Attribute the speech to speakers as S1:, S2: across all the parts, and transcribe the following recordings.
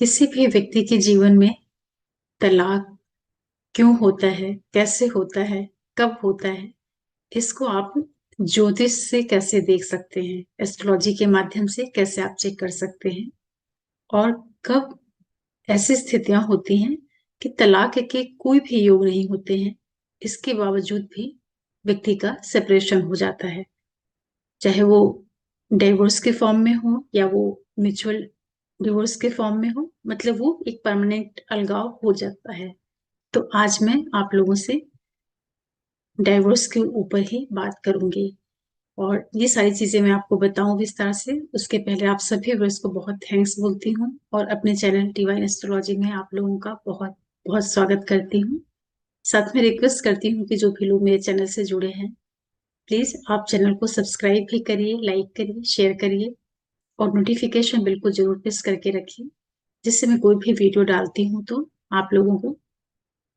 S1: किसी भी व्यक्ति के जीवन में तलाक क्यों होता है, कैसे होता है, कब होता है, इसको आप ज्योतिष से कैसे देख सकते हैं, एस्ट्रोलॉजी के माध्यम से कैसे आप चेक कर सकते हैं और कब ऐसी स्थितियां होती हैं कि तलाक के कोई भी योग नहीं होते हैं, इसके बावजूद भी व्यक्ति का सेपरेशन हो जाता है, चाहे वो डिवोर्स के फॉर्म में हो या वो म्यूचुअल डिवोर्स के फॉर्म में हो, मतलब वो एक परमानेंट अलगाव हो जाता है। तो आज मैं आप लोगों से डाइवोर्स के ऊपर ही बात करूंगी और ये सारी चीजें मैं आपको बताऊं विस्तार से। उसके पहले आप सभी व्यूअर्स को बहुत थैंक्स बोलती हूँ और अपने चैनल डिवाइन एस्ट्रोलॉजी में आप लोगों का बहुत बहुत स्वागत करती हूँ। साथ में रिक्वेस्ट करती हूँ कि जो भी लोग मेरे चैनल से जुड़े हैं, प्लीज आप चैनल को सब्सक्राइब भी करिए, लाइक करिए, शेयर करिए और नोटिफिकेशन बिल्कुल जरूर प्रेस करके रखिए, जिससे मैं कोई भी वीडियो डालती हूँ तो आप लोगों को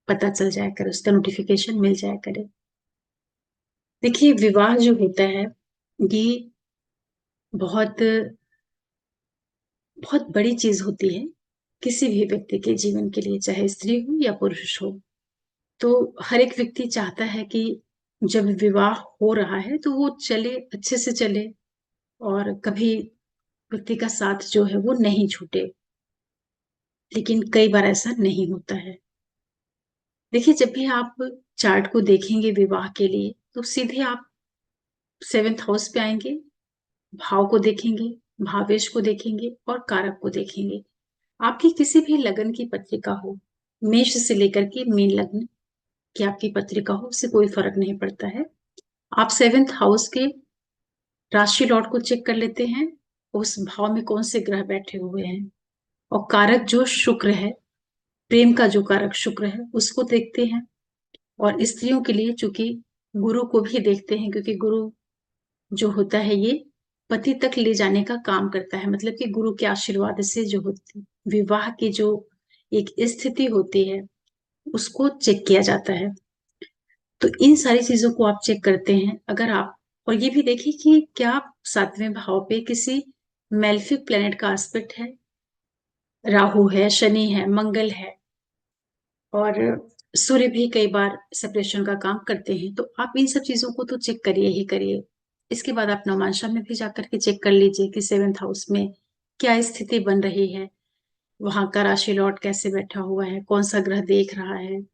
S1: पता चल जाया करे, उसका नोटिफिकेशन मिल जाया करे। देखिए, विवाह जो होता है ये बहुत बहुत बड़ी चीज होती है किसी भी व्यक्ति के जीवन के लिए, चाहे स्त्री हो या पुरुष हो। तो हर एक व्यक्ति चाहता है कि जब विवाह हो रहा है तो वो चले, अच्छे से चले और कभी व्यक्ति का साथ जो है वो नहीं छूटे। लेकिन कई बार ऐसा नहीं होता है। देखिए, जब भी आप चार्ट को देखेंगे विवाह के लिए तो सीधे आप सेवेंथ हाउस पे आएंगे, भाव को देखेंगे, भावेश को देखेंगे और कारक को देखेंगे। आपकी किसी भी लगन की पत्रिका हो, मेष से लेकर के मीन लग्न की आपकी पत्रिका हो, उससे कोई फर्क नहीं पड़ता है। आप सेवेंथ हाउस के राशि लॉर्ड को चेक कर लेते हैं, उस भाव में कौन से ग्रह बैठे हुए हैं, और कारक जो शुक्र है, प्रेम का जो कारक शुक्र है उसको देखते हैं। और स्त्रियों के लिए चूंकि गुरु को भी देखते हैं, क्योंकि गुरु जो होता है ये पति तक ले जाने का काम करता है, मतलब कि गुरु के आशीर्वाद से जो होती विवाह की जो एक स्थिति होती है उसको चेक किया जाता है। तो इन सारी चीजों को आप चेक करते हैं। अगर आप और ये भी देखिए कि क्या सातवें भाव पे किसी मेल्फिक प्लेनेट का एस्पेक्ट है, राहु है, शनि है, मंगल है और सूर्य भी कई बार सेपरेशन का काम करते हैं। तो आप इन सब चीजों को तो चेक करिए ही करिए। इसके बाद आप नवमांशा में भी जाकर के चेक कर लीजिए कि सेवेंथ हाउस में क्या स्थिति बन रही है, वहां का राशि लॉर्ड कैसे बैठा हुआ है, कौन सा ग्रह देख रहा है,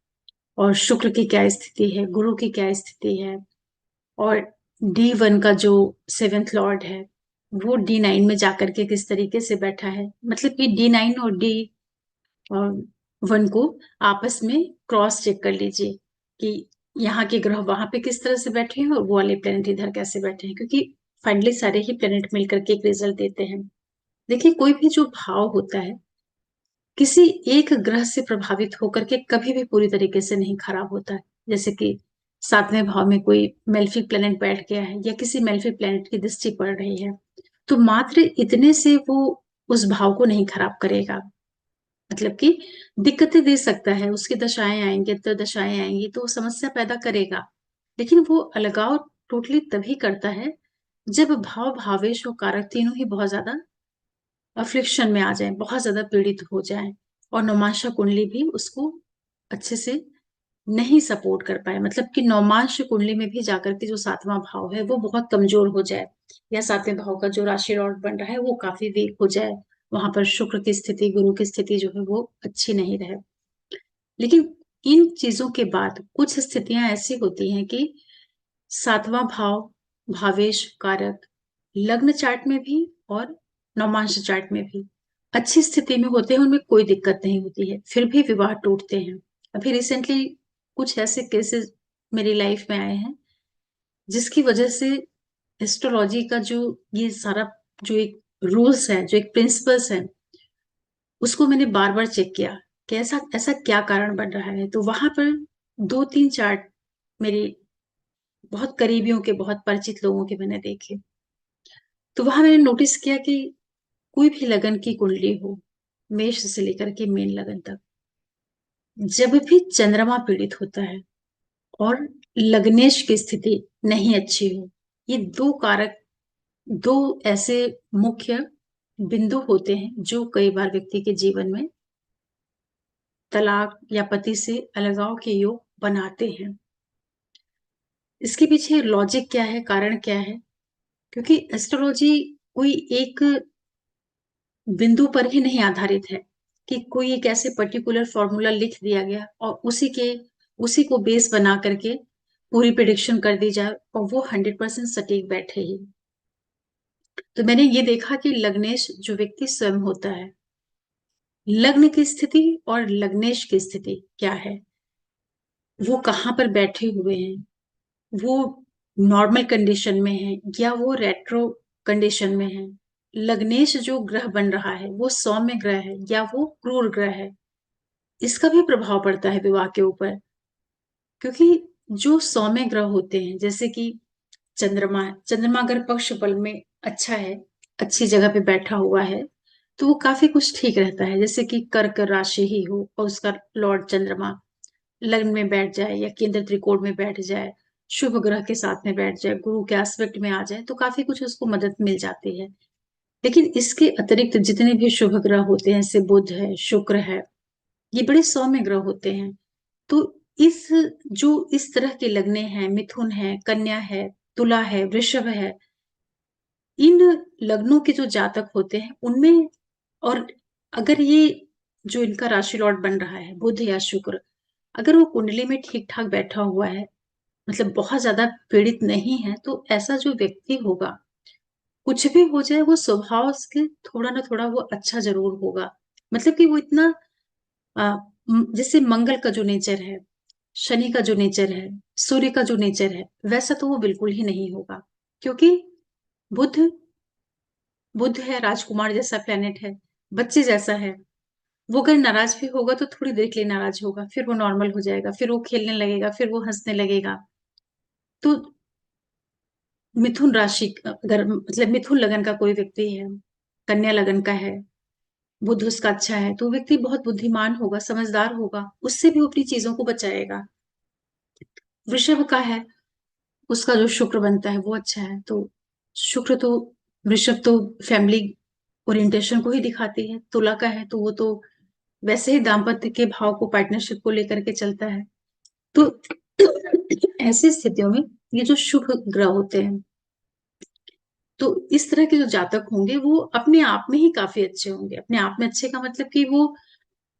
S1: और शुक्र की क्या स्थिति है, गुरु की क्या स्थिति है, और D1 का जो सेवेंथ लॉर्ड है वो D9 में जाकर के किस तरीके से बैठा है। मतलब कि D9 और D1 को आपस में क्रॉस चेक कर लीजिए कि यहाँ के ग्रह वहां पे किस तरह से बैठे हैं और वो वाले प्लेनेट इधर कैसे बैठे हैं, क्योंकि फाइनली सारे ही प्लेनेट मिलकर के एक रिजल्ट देते हैं। देखिए, कोई भी जो भाव होता है किसी एक ग्रह से प्रभावित होकर के कभी भी पूरी तरीके से नहीं खराब होता है। जैसे कि सातवें भाव में कोई मेल्फिक प्लेनेट बैठ गया है या किसी मेल्फिक प्लेनेट की दृष्टि पड़ रही है, तो मात्र इतने से वो उस भाव को नहीं खराब करेगा। मतलब कि दिक्कतें दे सकता है, उसकी दशाएं आएंगी, अंतर्दशाएं आएंगी तो वो समस्या पैदा करेगा। लेकिन वो अलगाव टोटली तभी करता है जब भाव, भावेश और कारक तीनों ही बहुत ज्यादा अफ्लिक्शन में आ जाए, बहुत ज्यादा पीड़ित हो जाए और नौमांशा कुंडली भी उसको अच्छे से नहीं सपोर्ट कर पाए। मतलब कि नौमांश कुंडली में भी जाकर के जो सातवां भाव है वो बहुत कमजोर हो जाए, या सातवें भाव का जो राशि लॉर्ड बन रहा है वो काफी वीक हो जाए, वहां पर शुक्र की स्थिति, गुरु की स्थिति जो है वो अच्छी नहीं रहे। लेकिन इन चीजों के बाद कुछ स्थितियां ऐसी होती हैं कि सातवां भाव, भावेश कारक लग्न चार्ट में भी और नवमांश चार्ट में भी अच्छी स्थिति में होते हैं, उनमें कोई दिक्कत नहीं होती है, फिर भी विवाह टूटते हैं। अभी रिसेंटली कुछ ऐसे केसेस मेरी लाइफ में आए हैं जिसकी वजह से एस्ट्रोलॉजी का जो ये सारा जो एक रूल्स है, जो एक प्रिंसिपल्स है, उसको मैंने बार बार चेक किया कि ऐसा ऐसा क्या कारण बन रहा है। तो वहां पर दो तीन चार्ट मेरी बहुत करीबियों के, बहुत परिचित लोगों के मैंने देखे। तो वहां मैंने नोटिस किया कि कोई भी लगन की कुंडली हो, मेष से लेकर के मीन लगन तक, जब भी चंद्रमा पीड़ित होता है और लग्नेश की स्थिति नहीं अच्छी हो, ये दो कारक, दो ऐसे मुख्य बिंदु होते हैं जो कई बार व्यक्ति के जीवन में तलाक या पति से अलगाव के योग बनाते हैं। इसके पीछे लॉजिक क्या है, कारण क्या है? क्योंकि एस्ट्रोलॉजी कोई एक बिंदु पर ही नहीं आधारित है कि कोई एक ऐसे पर्टिकुलर फॉर्मूला लिख दिया गया और उसी को बेस बना करके पूरी प्रिडिक्शन कर दी जाए और वो 100% सटीक बैठे ही। तो मैंने ये देखा कि लग्नेश जो व्यक्ति स्वयं होता है, लग्न की स्थिति और लग्नेश की स्थिति क्या है, वो कहाँ पर बैठे हुए हैं, वो नॉर्मल कंडीशन में है या वो रेट्रो कंडीशन में है, लग्नेश जो ग्रह बन रहा है वो सौम्य ग्रह है या वो क्रूर ग्रह है, इसका भी प्रभाव पड़ता है विवाह के ऊपर। क्योंकि जो सौम्य ग्रह होते हैं जैसे कि चंद्रमा अगर पक्ष बल में अच्छा है, अच्छी जगह पे बैठा हुआ है, तो वो काफी कुछ ठीक रहता है। जैसे कि कर्क राशि ही हो और उसका लॉर्ड चंद्रमा लग्न में बैठ जाए या केंद्र त्रिकोण में बैठ जाए, शुभ ग्रह के साथ में बैठ जाए, गुरु के एस्पेक्ट में आ जाए, तो काफी कुछ उसको मदद मिल जाती है। लेकिन इसके अतिरिक्त जितने भी शुभ ग्रह होते हैं, जैसे बुध है, शुक्र है, ये बड़े सौम्य ग्रह होते हैं। तो इस जो इस तरह के लग्ने हैं, मिथुन है, कन्या है, तुला है, वृषभ है, इन लग्नों के जो जातक होते हैं उनमें, और अगर ये जो इनका राशि लॉर्ड बन रहा है बुध या शुक्र, अगर वो कुंडली में ठीक ठाक बैठा हुआ है, मतलब बहुत ज्यादा पीड़ित नहीं है, तो ऐसा जो व्यक्ति होगा, कुछ भी हो जाए, वो स्वभाव उसके थोड़ा ना थोड़ा वो अच्छा जरूर होगा। मतलब कि वो इतना जैसे मंगल का जो नेचर है, शनि का जो नेचर है, सूर्य का जो नेचर है, वैसा तो वो बिल्कुल ही नहीं होगा। क्योंकि बुध बुध है, राजकुमार जैसा प्लेनेट है, बच्चे जैसा है। वो अगर नाराज भी होगा तो थोड़ी देर के लिए नाराज होगा, फिर वो नॉर्मल हो जाएगा, फिर वो खेलने लगेगा, फिर वो हंसने लगेगा। तो मिथुन राशि अगर मतलब मिथुन लगन का कोई व्यक्ति है, कन्या लगन का है, बुध उसका अच्छा है, तो वो व्यक्ति बहुत बुद्धिमान होगा, समझदार होगा, उससे भी वो अपनी चीजों को बचाएगा। वृषभ का है, उसका जो शुक्र बनता है वो अच्छा है, तो शुक्र तो वृषभ तो फैमिली ओरिएंटेशन को ही दिखाती है। तुला का है तो वो तो वैसे ही दाम्पत्य के भाव को, पार्टनरशिप को लेकर के चलता है। तो ऐसी स्थितियों में ये जो शुभ ग्रह होते हैं, तो इस तरह के जो जातक होंगे वो अपने आप में ही काफी अच्छे होंगे। अपने आप में अच्छे का मतलब कि वो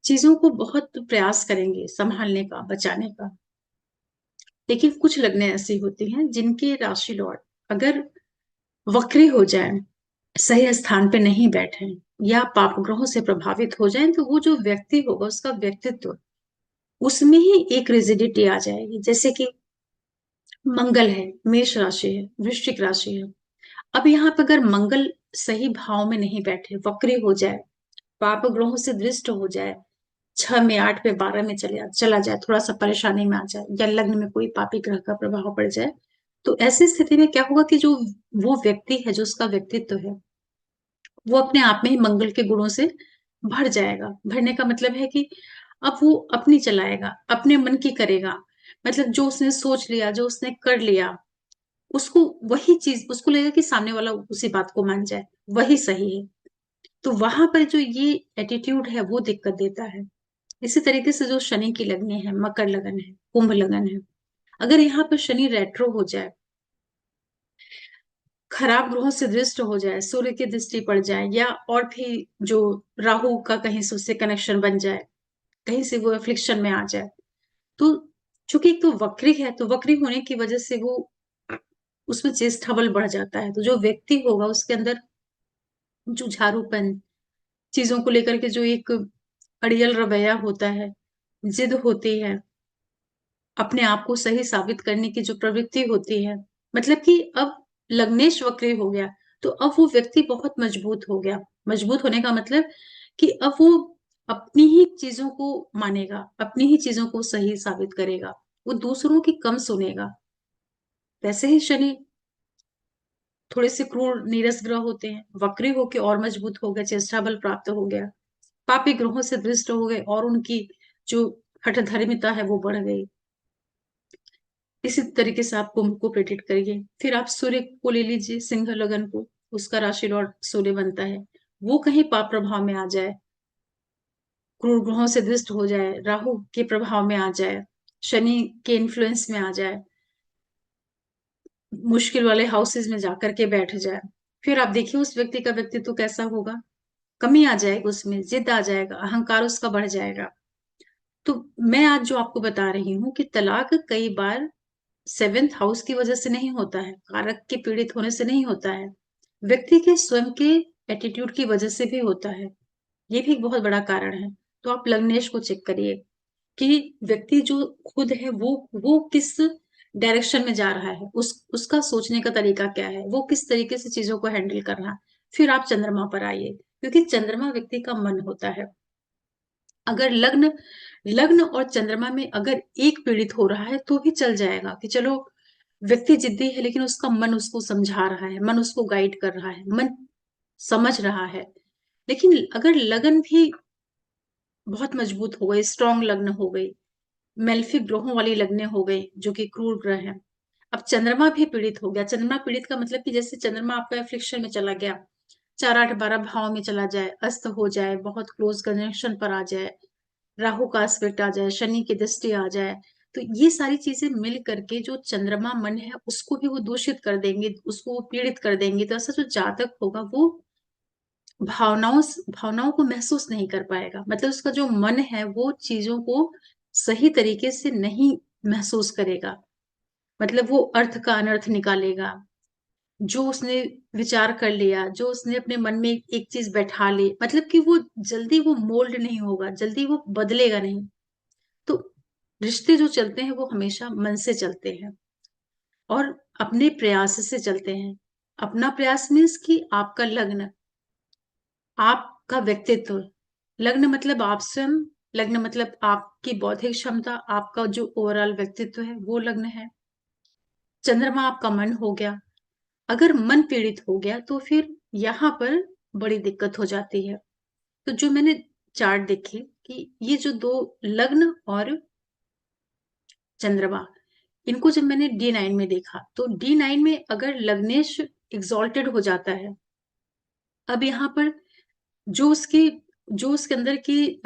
S1: चीजों को बहुत प्रयास करेंगे संभालने का, बचाने का। लेकिन कुछ लग्नें ऐसी होती हैं जिनके राशि लॉर्ड अगर वक्री हो जाए, सही स्थान पे नहीं बैठे या पाप ग्रहों से प्रभावित हो जाए, तो वो जो व्यक्ति होगा उसका व्यक्तित्व, उसमें ही एक रिजिडिटी आ जाएगी। जैसे कि मंगल है, मेष राशि है, वृश्चिक राशि है, अब यहाँ पे अगर मंगल सही भाव में नहीं बैठे, वक्री हो जाए, पाप ग्रहों से दृष्ट हो जाए, 6 में 8 में 12 में चला जाए, थोड़ा सा परेशानी में आ जाए, या लग्न में कोई पापी ग्रह का प्रभाव पड़ जाए, तो ऐसी स्थिति में क्या होगा कि जो वो व्यक्ति है, जो उसका व्यक्तित्व है, वो अपने आप में ही मंगल के गुणों से भर जाएगा। भरने का मतलब है कि अब वो अपनी चलाएगा, अपने मन की करेगा। मतलब जो उसने सोच लिया, जो उसने कर लिया, उसको वही चीज, उसको लगेगा कि सामने वाला उसी बात को मान जाए, वही सही है। तो वहां पर जो ये एटीट्यूड है वो दिक्कत देता है। इसी तरीके से जो शनि की लगनी है, मकर लगन है, कुंभ लगन है, अगर यहाँ पर शनि रेट्रो हो जाए, खराब ग्रहों से दृष्ट हो जाए, सूर्य की दृष्टि पड़ जाए, या और भी जो राहु का कहीं से उससे कनेक्शन बन जाए, कहीं से वो एफ्लिक्शन में आ जाए, तो चूंकि एक तो वक्री है, तो वक्री होने की वजह से वो उसमें चेष्टा बल बढ़ जाता है। तो जो व्यक्ति होगा उसके अंदर जुझारूपन, चीजों को लेकर के जो एक अड़ियल रवैया होता है, जिद होती है, अपने आप को सही साबित करने की जो प्रवृत्ति होती है, मतलब कि अब लग्नेश वक्री हो गया, तो अब वो व्यक्ति बहुत मजबूत हो गया। मजबूत होने का मतलब कि अब वो अपनी ही चीजों को मानेगा, अपनी ही चीजों को सही साबित करेगा, वो दूसरों की कम सुनेगा। वैसे ही शनि थोड़े से क्रूर नीरस ग्रह होते हैं, वक्री होके और मजबूत हो गए, चेष्टा बल प्राप्त हो गया, पापी ग्रहों से दृष्ट हो गए और उनकी जो हठधर्मिता है वो बढ़ गई। इसी तरीके से आप कुंभ को प्रेडिक्ट करिए। फिर आप सूर्य को ले लीजिए, सिंह लगन को, उसका राशि लॉर्ड सूर्य बनता है। वो कहीं पाप प्रभाव में आ जाए, क्रूर ग्रहों से दृष्ट हो जाए, राहु के प्रभाव में आ जाए, शनि के इन्फ्लुएंस में आ जाए, मुश्किल वाले हाउसेज में जाकर के बैठ जाए, फिर आप देखिए उस व्यक्ति का व्यक्तित्व कैसा होगा। कमी आ जाएगी उसमें, जिद आ जाएगा, अहंकार उसका बढ़ जाएगा। तो मैं आज जो आपको बता रही हूँ कि तलाक कई बार सेवेंथ हाउस की वजह से नहीं होता है, कारक के पीड़ित होने से नहीं होता है, व्यक्ति के स्वयं के एटीट्यूड की वजह से भी होता है। ये भी एक बहुत बड़ा कारण है। तो आप लग्नेश को चेक करिए कि व्यक्ति जो खुद है वो किस डायरेक्शन में जा रहा है, उसका सोचने का तरीका क्या है, वो किस तरीके से चीजों को हैंडल करना। फिर आप चंद्रमा पर आइए, क्योंकि चंद्रमा व्यक्ति का मन होता है। अगर लग्न लग्न और चंद्रमा में अगर एक पीड़ित हो रहा है तो भी चल जाएगा कि चलो व्यक्ति जिद्दी है, लेकिन उसका मन उसको समझा रहा है, मन उसको गाइड कर रहा है, मन समझ रहा है। लेकिन अगर लगन भी बहुत मजबूत हो गई, स्ट्रांग लग्न हो गई, मेल्फिक ग्रहों वाली लग्नें हो गई जो कि क्रूर ग्रह है, अब चंद्रमा भी पीड़ित हो गया। चंद्रमा पीड़ित का मतलब कि जैसे चंद्रमा आपका एफ्लिक्शन में चला गया, 4 8 12 भाव में चला जाए, अस्त हो जाए, बहुत क्लोज कंजंक्शन पर आ जाए, राहु का एस्पेक्ट आ जाए, शनि की दृष्टि आ जाए, तो ये सारी चीजें मिल करके जो चंद्रमा मन है उसको भी वो दूषित कर देंगे, उसको वो पीड़ित कर देंगे। तो ऐसा जो जातक होगा वो भावनाओं को महसूस नहीं कर पाएगा, मतलब उसका जो मन है वो चीजों को सही तरीके से नहीं महसूस करेगा, मतलब वो अर्थ का अनर्थ निकालेगा। जो उसने विचार कर लिया, जो उसने अपने मन में एक चीज बैठा ली, मतलब कि वो जल्दी वो मोल्ड नहीं होगा, जल्दी वो बदलेगा नहीं। तो रिश्ते जो चलते हैं वो हमेशा मन से चलते हैं और अपने प्रयास से चलते हैं। अपना प्रयास मीन्स कि आपका लग्न, आपका व्यक्तित्व, लग्न मतलब आप स्वयं, लग्न मतलब आपकी बौद्धिक क्षमता, आपका जो ओवरऑल व्यक्तित्व है वो लग्न है। चंद्रमा आपका मन हो गया। अगर मन पीड़ित हो गया तो फिर यहाँ पर बड़ी दिक्कत हो जाती है। तो जो मैंने चार्ट देखे कि ये जो दो लग्न और चंद्रमा, इनको जब मैंने D9 में देखा तो D9 में अगर लग्नेश एग्जॉल्टेड हो जाता है, अब यहाँ पर जो उसकी जो उसके अंदर की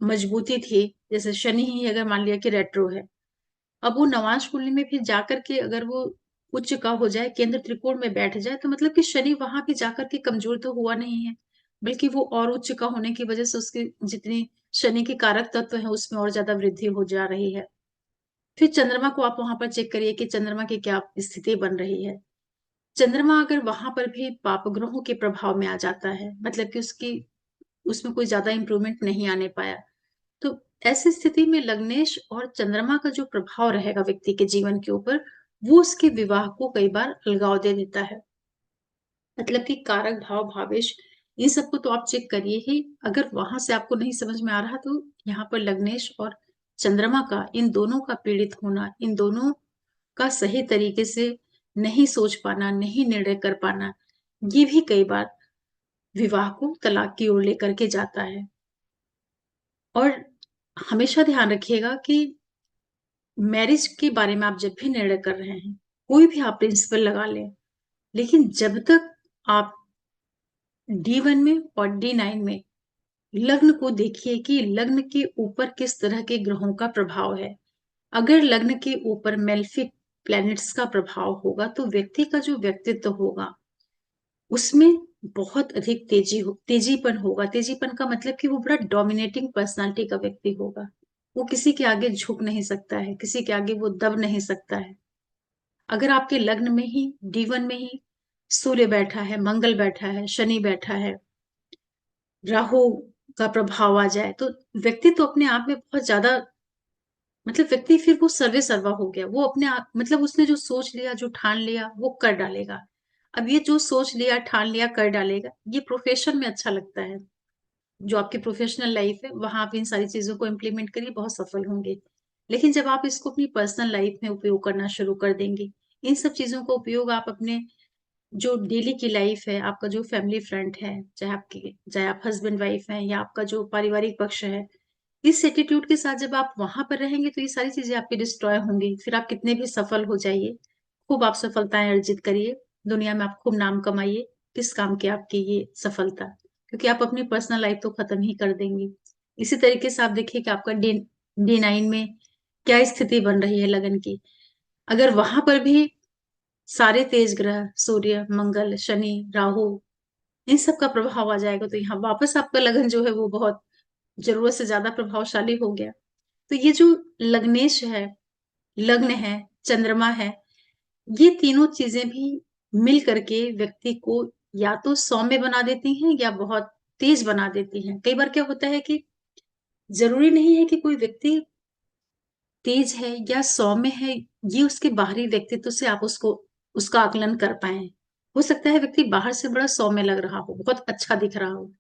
S1: मजबूती थी, जैसे शनि ही अगर मान लिया कि रेट्रो है, अब वो नवांश कुंडली में फिर जाकर के अगर वो उच्च का हो जाए, केंद्र त्रिकोण में बैठ जाए, तो मतलब कि शनि वहां भी जाकर के कमजोर तो हुआ नहीं है, बल्कि वो और उच्च का होने की वजह से उसकी जितनी शनि की कारक तत्व है उसमें और ज्यादा वृद्धि हो जा रही है। फिर चंद्रमा को आप वहां पर चेक करिए कि चंद्रमा की क्या स्थिति बन रही है। चंद्रमा अगर वहां पर भी पाप ग्रहों के प्रभाव में आ जाता है, मतलब कि उसकी उसमें कोई ज्यादा इंप्रूवमेंट नहीं आने पाया, तो ऐसी स्थिति में लग्नेश और चंद्रमा का जो प्रभाव रहेगा व्यक्ति के जीवन के ऊपर, वो उसके विवाह को कई बार अलगाव दे देता है। मतलब कि कारक भाव, भावेश, इन सबको तो आप चेक करिए ही। अगर वहां से आपको नहीं समझ में आ रहा तो यहाँ पर लग्नेश और चंद्रमा का, इन दोनों का पीड़ित होना, इन दोनों का सही तरीके से नहीं सोच पाना, नहीं निर्णय कर पाना, ये भी कई बार विवाह को तलाक की ओर लेकर के जाता है। और हमेशा ध्यान रखिएगा कि मैरिज के बारे में आप जब भी निर्णय कर रहे हैं, कोई भी आप प्रिंसिपल लगा लें, लेकिन जब तक आप D1 में और D9 में लग्न को देखिए कि लग्न के ऊपर किस तरह के ग्रहों का प्रभाव है। अगर लग्न के ऊपर मेल्फिक प्लैनेट्स का प्रभाव होगा तो व्यक्ति का जो व्यक्तित्व होगा उसमें बहुत अधिक तेजीपन होगा। तेजीपन का मतलब कि वो बड़ा डोमिनेटिंग पर्सनालिटी का व्यक्ति होगा, वो किसी के आगे झुक नहीं सकता है, किसी के आगे वो दब नहीं सकता है। अगर आपके लग्न में ही D1 में ही सूर्य बैठा है, मंगल बैठा है, शनि बैठा है, राहु का प्रभाव आ जाए, तो व्यक्ति तो अपने आप में बहुत ज्यादा, मतलब व्यक्ति फिर वो सर्वे सर्वा हो गया, वो अपने आप, मतलब उसने जो सोच लिया, जो ठान लिया, वो कर डालेगा। अब ये जो सोच लिया, ठान लिया, कर डालेगा, ये प्रोफेशन में अच्छा लगता है। जो आपकी प्रोफेशनल लाइफ है वहां आप इन सारी चीजों को इम्प्लीमेंट करिए, बहुत सफल होंगे। लेकिन जब आप इसको अपनी पर्सनल लाइफ में उपयोग करना शुरू कर देंगे, इन सब चीजों का उपयोग आप अपने जो डेली की लाइफ है, आपका जो फैमिली फ्रंट है, चाहे आप हस्बैंड वाइफ हैं या आपका जो पारिवारिक पक्ष है, इस एटीट्यूड के साथ जब आप वहां पर रहेंगे तो ये सारी चीजें आपकी डिस्ट्रॉय होंगी। फिर आप कितने भी सफल हो जाइए, खूब आप सफलताएं अर्जित करिए, दुनिया में आप खूब नाम कमाइए, किस काम की आपकी ये सफलता, क्योंकि आप अपनी पर्सनल लाइफ तो खत्म ही कर देंगी। इसी तरीके से आप देखिए कि आपका D9 में क्या स्थिति बन रही है लगन की। अगर वहां पर भी सारे तेज ग्रह सूर्य, मंगल, शनि, राहु, इन सब का प्रभाव आ जाएगा, तो यहाँ वापस आपका लगन जो है वो बहुत जरूरत से ज्यादा प्रभावशाली हो गया। तो ये जो लग्नेश है, लग्न है, चंद्रमा है, ये तीनों चीजें भी मिल करके व्यक्ति को या तो सौम्य बना देती हैं या बहुत तेज बना देती हैं। कई बार क्या होता है कि जरूरी नहीं है कि कोई व्यक्ति तेज है या सौम्य है, ये उसके बाहरी व्यक्तित्व से आप उसको उसका आकलन कर पाए। हो सकता है व्यक्ति बाहर से बड़ा सौम्य लग रहा हो, बहुत अच्छा दिख रहा हो,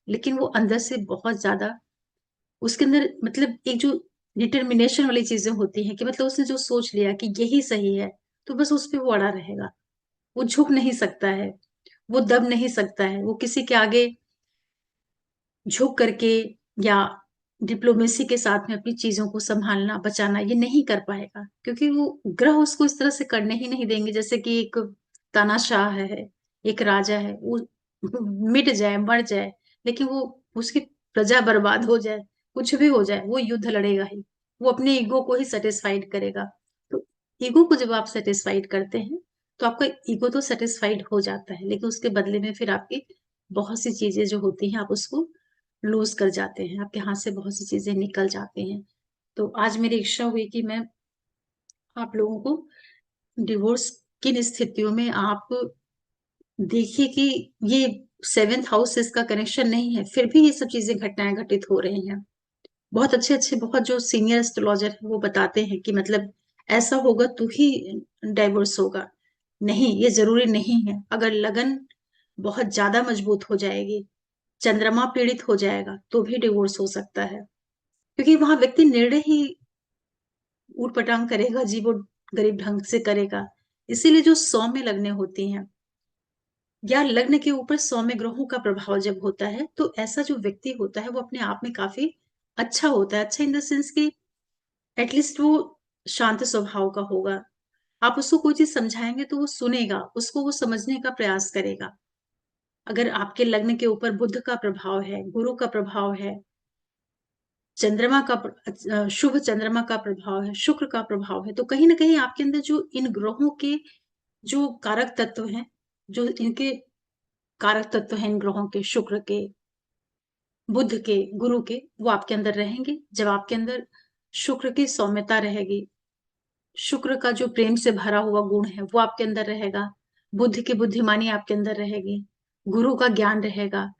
S1: लेकिन वो अंदर से बहुत ज्यादा, उसके अंदर मतलब एक जो डिटर्मिनेशन वाली चीजें होती हैं कि मतलब उसने जो सोच लिया कि यही सही है, तो बस उस पे वो अड़ा रहेगा। वो झुक नहीं सकता है, वो दब नहीं सकता है, वो किसी के आगे झुक करके या डिप्लोमेसी के साथ में अपनी चीजों को संभालना बचाना ये नहीं कर पाएगा, क्योंकि वो ग्रह उसको इस तरह से करने ही नहीं देंगे। जैसे कि एक तानाशाह है, एक राजा है, वो मिट जाए मर जाए, लेकिन वो उसकी प्रजा बर्बाद हो जाए, कुछ भी हो जाए, वो युद्ध लड़ेगा ही। वो अपने ईगो को ही सेटिस्फाइड करेगा। तो ईगो को जब आप सेटिस्फाइड करते हैं, तो आपका ईगो तो सेटिस्फाइड हो जाता है, लेकिन उसके बदले में फिर आपकी बहुत सी चीजें जो होती हैं आप उसको लूज कर जाते हैं, आपके हाथ से बहुत सी चीजें निकल जाती हैं। तो आज मेरी इच्छा हुई कि मैं आप लोगों को डिवोर्स किन स्थितियों में आप देखिए कि ये सेवेंथ हाउस से इसका कनेक्शन नहीं है, फिर भी ये सब चीजें घटनाएं घटित हो रही हैं। बहुत अच्छे अच्छे बहुत जो सीनियर एस्ट्रोलॉजर है वो बताते हैं कि मतलब ऐसा होगा तो ही डाइवोर्स होगा। नहीं, ये जरूरी नहीं है। अगर लगन बहुत ज्यादा मजबूत हो जाएगी, चंद्रमा पीड़ित हो जाएगा, तो भी डिवोर्स हो सकता है, क्योंकि वहां व्यक्ति निर्णय ही ऊट पटांग करेगा, जी वो गरीब ढंग से करेगा। इसीलिए जो सौम्य लग्न होती हैं या लग्न के ऊपर सौम्य ग्रहों का प्रभाव जब होता है, तो ऐसा जो व्यक्ति होता है वो अपने आप में काफी अच्छा होता है। अच्छा इन द सेंस कि एटलीस्ट वो शांत स्वभाव का होगा। आप उसको कोई चीज समझाएंगे तो वो सुनेगा, उसको वो समझने का प्रयास करेगा। अगर आपके लग्न के ऊपर बुध का प्रभाव है, गुरु का प्रभाव है, चंद्रमा का शुभ चंद्रमा का प्रभाव है, शुक्र का प्रभाव है, तो कहीं ना कहीं आपके अंदर जो इन ग्रहों के जो कारक तत्व हैं, जो इनके कारक तत्व हैं इन ग्रहों के, शुक्र के, बुध के, गुरु के, वो आपके अंदर रहेंगे। जब आपके अंदर शुक्र की सौम्यता रहेगी, शुक्र का जो प्रेम से भरा हुआ गुण है वो आपके अंदर रहेगा, बुध की बुद्धिमानी आपके अंदर रहेगी, गुरु का ज्ञान रहेगा,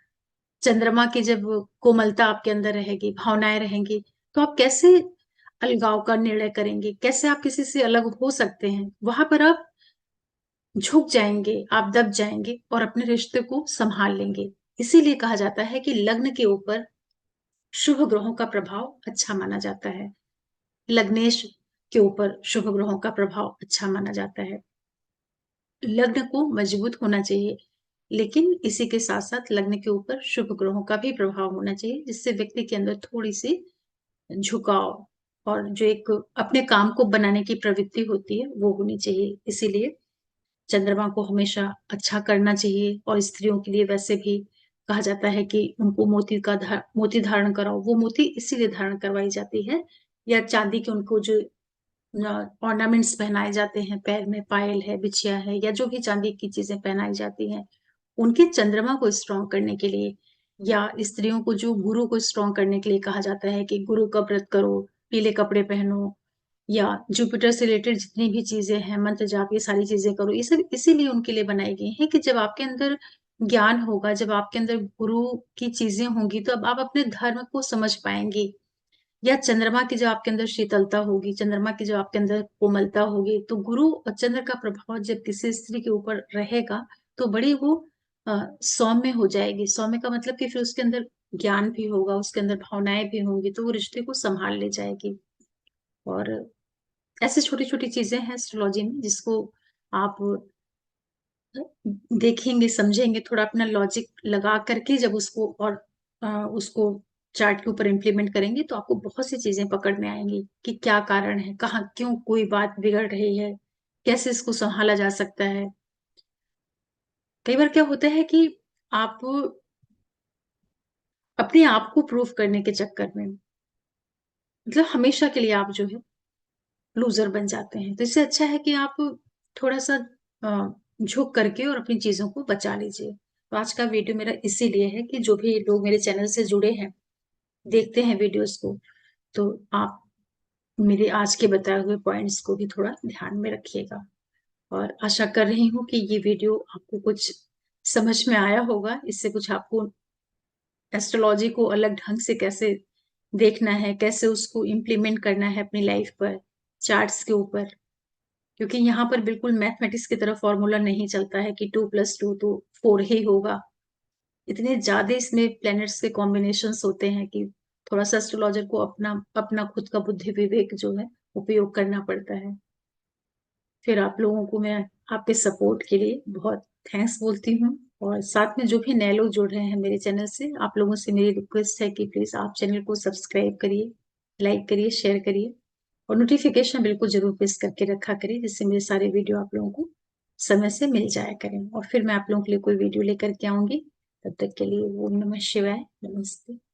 S1: चंद्रमा की जब कोमलता आपके अंदर रहेगी, भावनाएं रहेंगी, तो आप कैसे अलगाव का निर्णय करेंगे, कैसे आप किसी से अलग हो सकते हैं। वहां पर आप झुक जाएंगे, आप दब जाएंगे और अपने रिश्ते को संभाल लेंगे। इसीलिए कहा जाता है कि लग्न के ऊपर शुभ ग्रहों का प्रभाव अच्छा माना जाता है, लग्नेश के ऊपर शुभ ग्रहों का प्रभाव अच्छा माना जाता है। लग्न को मजबूत होना चाहिए, लेकिन इसी के साथ साथ लग्न के ऊपर शुभ ग्रहों का भी प्रभाव होना चाहिए, जिससे व्यक्ति के अंदर थोड़ी सी झुकाव और जो एक अपने काम को बनाने की प्रवृत्ति होती है वो होनी चाहिए। इसीलिए चंद्रमा को हमेशा अच्छा करना चाहिए, और स्त्रियों के लिए वैसे भी कहा जाता है कि उनको मोती धारण कराओ। वो मोती इसीलिए धारण करवाई जाती है, या चांदी के उनको जो ऑर्नामेंट्स पहनाए जाते हैं, पैर में पायल है, बिछिया है, या जो भी चांदी की चीजें पहनाई जाती हैं, उनके चंद्रमा को स्ट्रॉन्ग करने के लिए, या स्त्रियों को जो गुरु को स्ट्रॉन्ग करने के लिए कहा जाता है कि गुरु का व्रत करो, पीले कपड़े पहनो, या जुपिटर से रिलेटेड जितनी भी चीजें हैं, मंत्र जाप, ये सारी चीजें करो। ये सब इसीलिए उनके लिए बनाई गई हैं कि जब आपके अंदर ज्ञान होगा, जब आपके अंदर गुरु की चीजें होंगी, तो अब आप अपने धर्म को समझ पाएंगे। या चंद्रमा की जो आपके अंदर शीतलता होगी, चंद्रमा की जो आपके अंदर कोमलता होगी, तो गुरु और चंद्र का प्रभाव जब किसी स्त्री के ऊपर रहेगा, तो बड़ी वो सौम्य हो जाएगी। सौम्य का मतलब कि फिर उसके अंदर ज्ञान भी होगा, उसके अंदर भावनाएं भी होंगी, तो वो रिश्ते को संभाल ले जाएगी। और ऐसे छोटी छोटी चीजें हैं एस्ट्रोलॉजी में, जिसको आप देखेंगे, समझेंगे, थोड़ा अपना लॉजिक लगा करके जब उसको और उसको चार्ट के ऊपर इम्प्लीमेंट करेंगे, तो आपको बहुत सी चीजें पकड़ में आएंगी कि क्या कारण है, कहाँ क्यों कोई बात बिगड़ रही है, कैसे इसको संभाला जा सकता है। कई बार क्या होता है कि आप अपने आप को प्रूव करने के चक्कर में मतलब हमेशा के लिए आप जो है लूजर बन जाते हैं। तो इससे अच्छा है कि आप थोड़ा-सा झुक करके और अपनी चीज़ों को बचा लीजिए। तो आज का वीडियो मेरा इसीलिए है कि जो भी लोग मेरे चैनल से जुड़े हैं, देखते हैं वीडियोज़ को, तो आप मेरे आज के बताए हुए पॉइंट्स को भी थोड़ा ध्यान में रखिएगा। और आशा कर रही हूँ कि ये वीडियो आपको कुछ समझ में आया होगा। इससे कुछ आपको एस्ट्रोलॉजी को अलग ढंग से कैसे देखना है, कैसे उसको इम्प्लीमेंट करना है अपनी लाइफ पर, चार्ट्स के ऊपर। क्योंकि यहाँ पर बिल्कुल मैथमेटिक्स की तरह फॉर्मूला नहीं चलता है कि 2+2 तो 4 ही होगा। इतने ज़्यादा इसमें प्लैनेट्स के कॉम्बिनेशंस होते हैं कि थोड़ा-सा एस्ट्रोलॉजर को अपना अपना खुद का बुद्धि विवेक जो है उपयोग करना पड़ता है। फिर आप लोगों को मैं आपके सपोर्ट के लिए बहुत थैंक्स बोलती हूँ और साथ में जो भी नए लोग जुड़ रहे हैं मेरे चैनल से, आप लोगों से मेरी रिक्वेस्ट है कि प्लीज़ आप चैनल को सब्सक्राइब करिए, लाइक करिए, शेयर करिए और नोटिफ़िकेशन बिल्कुल ज़रूर प्रेस करके रखा करिए, जिससे मेरे सारे वीडियो आप लोगों को समय से मिल जाया करें और फिर मैं आप लोगों के लिए कोई वीडियो लेकर के आऊँगी। तब तक के लिए ओम नमः शिवाय, नमस्ते।